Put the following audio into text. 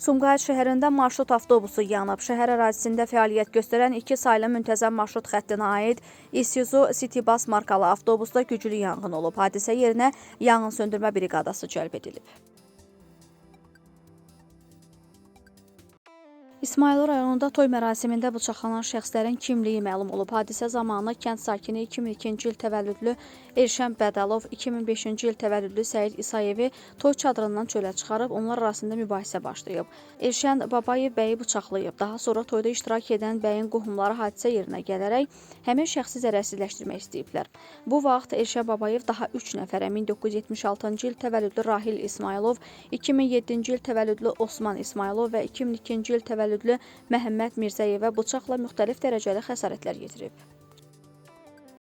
Sumqayıt şəhərində marşrut avtobusu yanıb. Şəhər ərazisində fəaliyyət göstərən 2 saylı müntəzəm marşrut xəttinə aid Isuzu Citybus markalı avtobusda güclü yanğın olub. Hadisə yerinə yanğın söndürmə briqadası cəlb edilib. İsmayıl rayonunda toy mərasimində bıçaqlanan şəxslərin kimliyi məlum olub. Hadisə zamanı kənd sakini 2002-ci il təvəllüdlü Elşən Bədalov, 2005-ci il təvəllüdlü Səid İsayevi toy çadırından çölə çıxarıb, onlar arasında mübahisə başlayıb. Elşən Babayev bəyi bıçaqlayıb. Daha sonra toyda iştirak edən bəyin qohumları hadisə yerinə gələrək həmin şəxsi zərərsizləşdirmək istəyiblər. Bu vaxt Elşən Babayev daha 3 nəfərə 1976-cı il təvəllüdlü Rahil İsmailov, 2007-ci il təvəllüdlü Osman İsmailov və 2002-ci il təvəllüdlü Məhəmməd Mirzəyevə bıçaqla müxtəlif dərəcəli xəsarətlər yetirib.